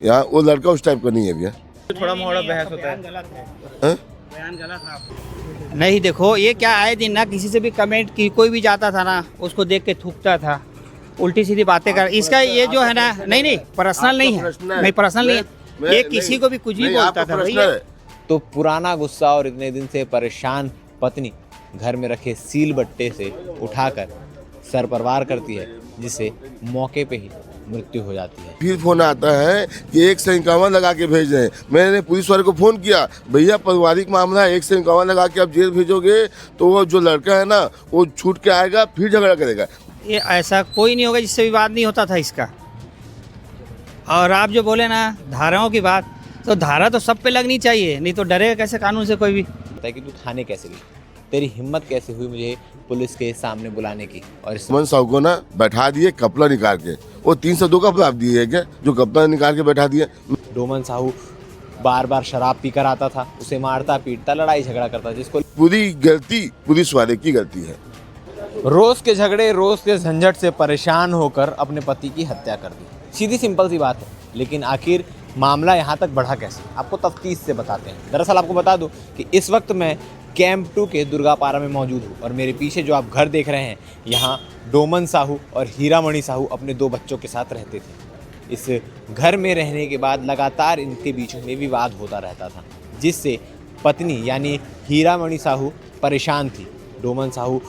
यहाँ वो लड़का उस टाइप का नहीं है भैया। थोड़ा मोड़ा बहस होता है। बयान गलत है। नहीं देखो, ये क्या आए दिन ना किसी से भी कमेंट की कोई भी जाता था ना, उसको देख के थूकता था, उल्टी सीधी बातें कर। इसका ये जो है ना, नहीं पर्सनल नहीं है, नहीं पर्सनल नहीं है, ये किसी को भी कुछ भी बोलता था भैया। तो पुराना गुस्सा और इतने दिन से परेशान पत्नी घर में रखे सील बट्टे से उठाकर सर पर वार करती है, जिससे मौके पे ही मृत्यु हो जाती है। फिर फोन आता है कि 151 लगा के भेज रहे हैं। मैंने पुलिस वाले को फोन किया, भैया पारिवारिक मामला है, 151 लगा के आप जेल भेजोगे तो वो जो लड़का है ना वो छूट के आएगा, फिर झगड़ा करेगा। ये ऐसा कोई नहीं होगा जिससे विवाद नहीं होता था इसका। और आप जो बोले ना धाराओं की बात, तो धारा तो सब पे लगनी चाहिए, नहीं तो डरेगा कैसे कानून से कोई भी। कि तू थाने कैसे गई, तेरी हिम्मत कैसे हुई मुझे पुलिस के सामने बुलाने की। और इस डोमन साहू को ना बैठा दिए कपड़ा निकाल के, वो 302 का अपराध दिए है क्या, जो कपड़ा निकाल के बैठा दिए। डोमन साहू बार बार शराब पीकर आता था, उसे मारता पीटता लड़ाई झगड़ा करता, जिसको पूरी गलती पुलिस वाले की गलती है। रोज के झगड़े रोज के झंझट से परेशान होकर अपने पति की हत्या कर दी। सीधी सिंपल सी बात है, लेकिन आखिर मामला यहाँ तक बढ़ा कैसे, आपको तफ्तीश से बताते हैं। दरअसल आपको बता दूं कि इस वक्त मैं कैंप 2 के दुर्गापारा में मौजूद हूँ और मेरे पीछे जो आप घर देख रहे हैं, यहाँ डोमन साहू और हीरामणि साहू अपने 2 बच्चों के साथ रहते थे। इस घर में रहने के बाद लगातार इनके बीच में विवाद होता रहता था, जिससे पत्नी यानी हीरामणि साहू परेशान थी। डोमन साहू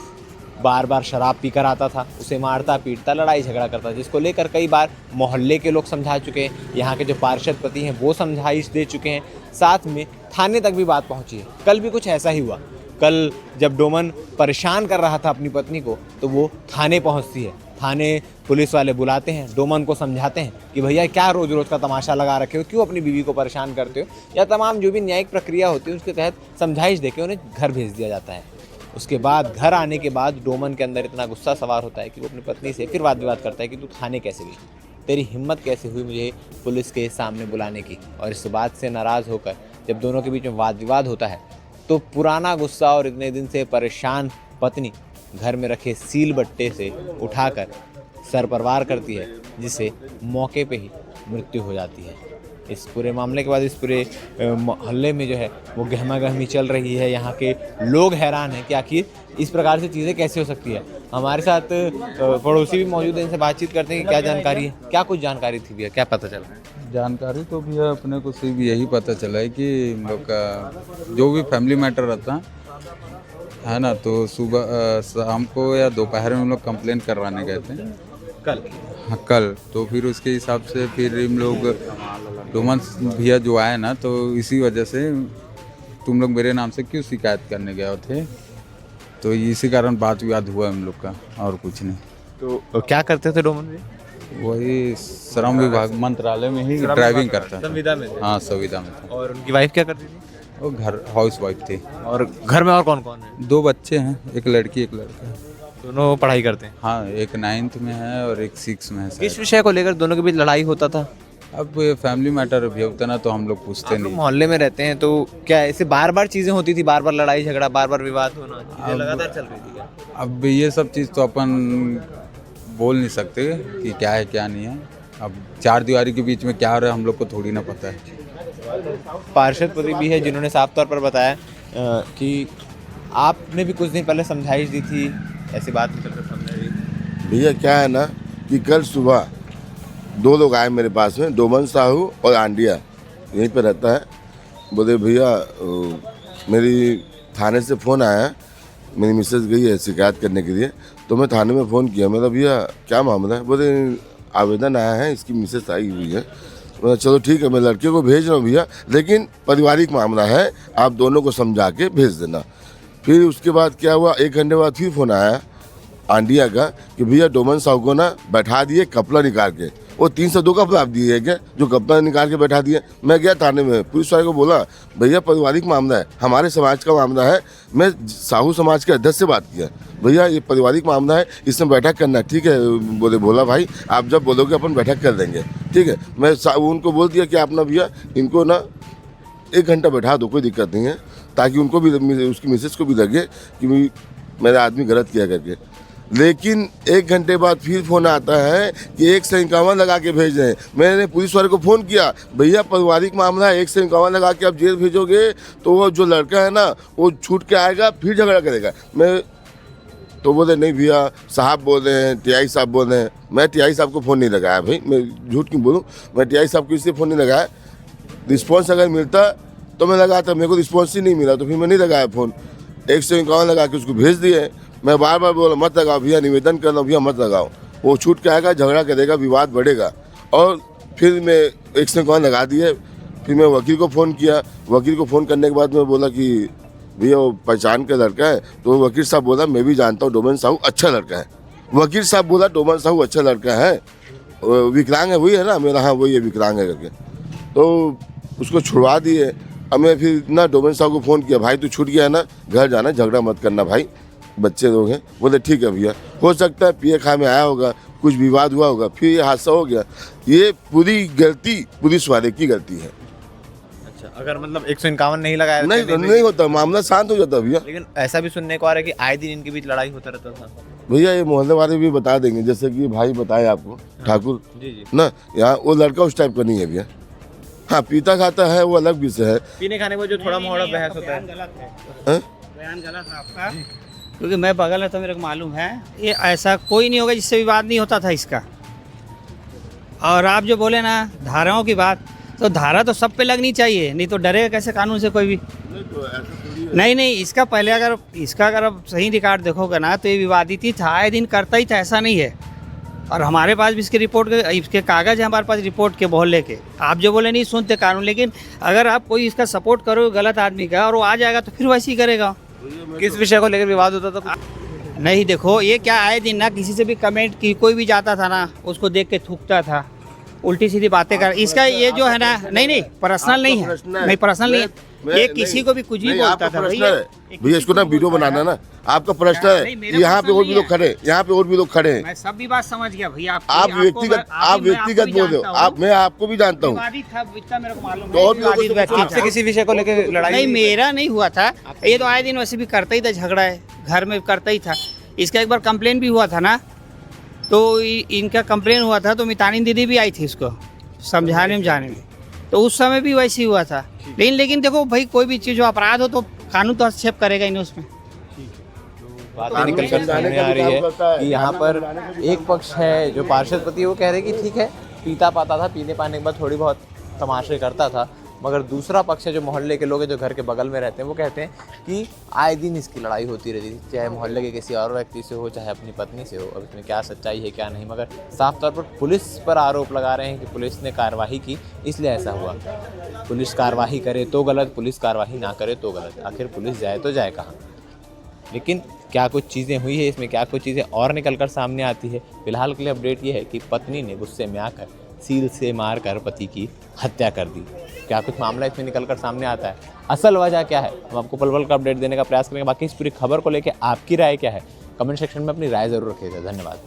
बार बार शराब पीकर आता था, उसे मारता पीटता लड़ाई झगड़ा करता, जिसको लेकर कई बार मोहल्ले के लोग समझा चुके हैं, यहाँ के जो पार्षद पति हैं वो समझाइश दे चुके हैं, साथ में थाने तक भी बात पहुँची है। कल भी कुछ ऐसा ही हुआ। कल जब डोमन परेशान कर रहा था अपनी पत्नी को, तो वो थाने पहुँचती है। थाने पुलिस वाले बुलाते हैं, डोमन को समझाते हैं कि भैया क्या रोज़ रोज़ का तमाशा लगा रखे हो, क्यों अपनी बीवी को परेशान करते हो, या तमाम जो भी न्यायिक प्रक्रिया होती है उसके तहत समझाइश देकर उन्हें घर भेज दिया जाता है। उसके बाद घर आने के बाद डोमन के अंदर इतना गुस्सा सवार होता है कि वो अपनी पत्नी से फिर वाद विवाद करता है कि तू थाने कैसे गई, तेरी हिम्मत कैसे हुई मुझे पुलिस के सामने बुलाने की। और इस बात से नाराज़ होकर जब दोनों के बीच में वाद विवाद होता है, तो पुराना गुस्सा और इतने दिन से परेशान पत्नी घर में रखे सील बट्टे से उठाकर सर पर वार करती है, जिससे मौके पे ही मृत्यु हो जाती है। इस पूरे मामले के बाद इस पूरे मोहल्ले में जो है वो गहमा गहमी चल रही है। यहाँ के लोग हैरान हैं कि आखिर इस प्रकार से चीज़ें कैसे हो सकती है। हमारे साथ पड़ोसी भी मौजूद हैं, इनसे बातचीत करते हैं कि क्या जानकारी है, क्या कुछ जानकारी थी भैया, क्या पता चला? जानकारी तो भैया अपने को सिर्फ यही पता चला है कि हम लोग का जो भी फैमिली मैटर रहता है ना, तो सुबह शाम को या दोपहर में हम लोग कंप्लेन करवाने गए थे कल। हाँ कल, तो फिर उसके हिसाब से फिर हम लोग डोमन भैया जो आए ना, तो इसी वजह से तुम लोग मेरे नाम से क्यों शिकायत करने गए थे, तो इसी कारण बात विवाद हुआ हम लोग का, और कुछ नहीं। तो क्या करते थे डोमन जी? वही श्रम विभाग मंत्रालय में ही ड्राइविंग करता था। संविदा में? हाँ संविदा में था। और उनकी वाइफ क्या करती थी? वो घर हाउस वाइफ थी। और घर में और कौन कौन है? 2 बच्चे हैं, एक लड़की एक लड़का। दोनों पढ़ाई करते हैं? हाँ, एक 9th में है और एक 6 में है। किस विषय को लेकर दोनों के बीच लड़ाई होता था? अब ये फैमिली मैटर भी होता ना, तो हम लोग पूछते नहीं। मोहल्ले में रहते हैं, तो क्या ऐसे बार बार चीजें होती थी, बार बार लड़ाई झगड़ा, बार बार विवाद होना, चीजें लगातार चल रही थी क्या? अब ये सब चीज़ तो अपन बोल नहीं सकते कि क्या है क्या नहीं है। अब 4 दीवारी के बीच में क्या हो रहा है हम लोग को थोड़ी ना पता है। पार्षद पति भी है जिन्होंने साफ तौर पर बताया कि आपने भी कुछ दिन पहले समझाइश दी थी, ऐसी बात निकल कर सामने आई। भैया क्या है ना कि कल सुबह 2 लोग आए मेरे पास में, डोमन साहू और आंडिया, यहीं पे रहता है। बोले भैया मेरी थाने से फ़ोन आया, मेरी मिसेज गई है शिकायत करने के लिए, तो मैं थाने में फ़ोन किया। मेरा भैया क्या मामला है? बोले आवेदन आया है, इसकी मिसेज आई हुई है। मैं चलो ठीक है, मैं लड़के को भेज रहा हूँ भैया, लेकिन पारिवारिक मामला है, आप दोनों को समझा के भेज देना। फिर उसके बाद क्या हुआ, 1 घंटे बाद फिर फ़ोन आया आंडिया का कि भैया डोमन साहू को ना बैठा दिए कपड़ा निकाल के, वो 302 का अपराध दिए है क्या, जो कपड़ा निकाल के बैठा दिए। मैं गया थाने में, पुलिस वाले को बोला भैया पारिवारिक मामला है, हमारे समाज का मामला है। मैं साहू समाज के अध्यक्ष से बात किया, भैया ये पारिवारिक मामला है, इसमें बैठक करना। ठीक है बोला भाई आप जब बोलोगे अपन बैठक कर देंगे। ठीक है, मैं उनको बोल दिया कि आप ना भैया इनको ना 1 घंटा बैठा दो, कोई दिक्कत नहीं है, ताकि उनको भी उसकी मिसेज को भी लगे कि मेरा आदमी गलत किया करके। लेकिन 1 घंटे बाद फिर फ़ोन आता है कि 151 लगा के भेज रहे हैं। मैंने पुलिस वाले को फ़ोन किया, भैया पारिवारिक मामला है, 151 लगा के आप जेल भेजोगे तो वो जो लड़का है ना वो छूट के आएगा फिर झगड़ा करेगा। मैं तो बोले नहीं भैया, साहब बोल रहे हैं, टीआई साहब बोल रहे हैं। मैं टीआई साहब को फ़ोन नहीं लगाया भाई, मैं झूठ क्यों बोलूँ। मैं टीआई साहब को इसलिए फ़ोन नहीं लगाया, रिस्पॉन्स अगर मिलता तो मैं लगाता, मेरे को रिस्पॉन्स ही नहीं मिला तो फिर मैं नहीं लगाया फ़ोन। 151 लगा के उसको भेज दिए। मैं बार बार बोला मत लगाओ भैया, निवेदन कर रहा हूँ भैया मत लगाओ, वो छूट के आएगा, झगड़ा करेगा, विवाद बढ़ेगा। और फिर मैं 151 लगा दिए। फिर मैं वकील को फ़ोन किया, वकील को फ़ोन करने के बाद मैं बोला कि भैया वो पहचान का लड़का है, तो वकील साहब बोला मैं भी जानता हूँ डोमन साहू अच्छा लड़का है। वकील साहब बोला डोमन साहू अच्छा लड़का है, विकलांग है, वही है ना मेरा, हाँ वही है विकलांग है करके, तो उसको छुड़वा दिए। अब मैं फिर ना डोमन साहब को फ़ोन किया, भाई तू छूट गया है ना, घर जाना, झगड़ा मत करना भाई, बच्चे लोग हैं। बोले ठीक है भैया, हो सकता है पिए खा में आया होगा, कुछ विवाद हुआ होगा, फिर ये हादसा हो गया। ये पूरी गलती पुलिस वाले की गलती है। अच्छा, अगर मतलब 151 नहीं लगाया नहीं होता, मामला शांत हो जाता भैया। लेकिन ऐसा भी सुनने को आ रहा है कि आए दिन इनके बीच लड़ाई होता रहता था। भैया ये मोहल्ले वाले भी बता देंगे, जैसे कि भाई बताए आपको ठाकुर जी जी। ना, यहाँ वो लड़का उस टाइप का नहीं है भैया। हाँ पीता खाता है वो अलग विषय है। पीने खाने में जो थोड़ा मोड़ा बहस होता है। हैं? बयान गलत है आपका, क्योंकि मैं बगल में तो मेरे को मालूम है ये ऐसा कोई नहीं होगा जिससे विवाद नहीं होता था इसका। और आप जो बोले ना धाराओं की बात, तो धारा तो सब पे लगनी चाहिए, नहीं तो डरेगा कैसे कानून से कोई भी। नहीं, इसका पहले अगर आप सही रिकॉर्ड देखोगे ना तो ये विवादित ही था, आए दिन करता ही था, ऐसा नहीं है। और हमारे पास भी इसके कागज़ है हमारे पास रिपोर्ट के मोहल्ले के। आप जो बोले नहीं सुनते कानून, लेकिन अगर आप कोई इसका सपोर्ट करोगे गलत आदमी का और वो आ जाएगा तो फिर वैसे ही करेगा। किस विषय को लेकर विवाद होता था? नहीं देखो ये क्या आए दिन ना किसी से भी कमेंट की कोई भी जाता था ना उसको देख के थूकता था, उल्टी सीधी बातें कर। इसका ये जो है ना, नहीं पर्सनल नहीं है, नहीं पर्सनल नहीं है, ये किसी को भी कुछ भी बोलता था भैया। इसको ना वीडियो बनाना ना आपका प्रश्न है। यहाँ पे और भी लोग खड़े, यहाँ पे और भी लोग खड़े हैं। मैं सब भी बात समझ गया भैया। आप व्यक्तिगत बोल रहे हो, मैं आपको भी जानता हूँ। आपसे किसी विषय को लेकर लड़ाई? नहीं मेरा नहीं हुआ था, ये तो आए दिन वैसे भी करता ही था, झगड़ा है घर में करता ही था। इसका एक बार कंप्लेन भी हुआ था ना, तो इनका कंप्लेन हुआ था तो मितानी दीदी भी आई थी इसको समझाने में, तो उस समय भी वैसे ही हुआ था। लेकिन देखो भाई कोई भी चीज़ जो अपराध हो तो कानून तो हस्तक्षेप करेगा ही नहीं उसमें। बात ये निकल कर सामने आ रही है कि यहाँ पर एक पक्ष है जो पार्षद पति, वो कह रहे कि ठीक है पीता पाता था, पीने पाने के बाद थोड़ी बहुत तमाशे करता था, मगर दूसरा पक्ष है जो मोहल्ले के लोग हैं जो घर के बगल में रहते हैं, वो कहते हैं कि आए दिन इसकी लड़ाई होती रहती थी, चाहे मोहल्ले के किसी और व्यक्ति से हो, चाहे अपनी पत्नी से हो। अब इसमें क्या सच्चाई है क्या नहीं, मगर साफ तौर पर पुलिस पर आरोप लगा रहे हैं कि पुलिस ने कार्रवाई की इसलिए ऐसा हुआ। पुलिस कार्रवाई करे तो गलत, पुलिस कार्रवाई ना करे तो गलत। आखिर पुलिस जाए तो जाए कहाँ? लेकिन क्या कुछ चीज़ें हुई है इसमें, क्या कुछ चीज़ें और निकल कर सामने आती है। फिलहाल के लिए अपडेट ये है कि पत्नी ने गुस्से में आकर सील से मार कर पति की हत्या कर दी। क्या कुछ मामला इसमें निकल कर सामने आता है, असल वजह क्या है, हम आपको पल पल का अपडेट देने का प्रयास करेंगे। बाकी इस पूरी खबर को लेकर आपकी राय क्या है, कमेंट सेक्शन में अपनी राय ज़रूर रखिएगा। धन्यवाद।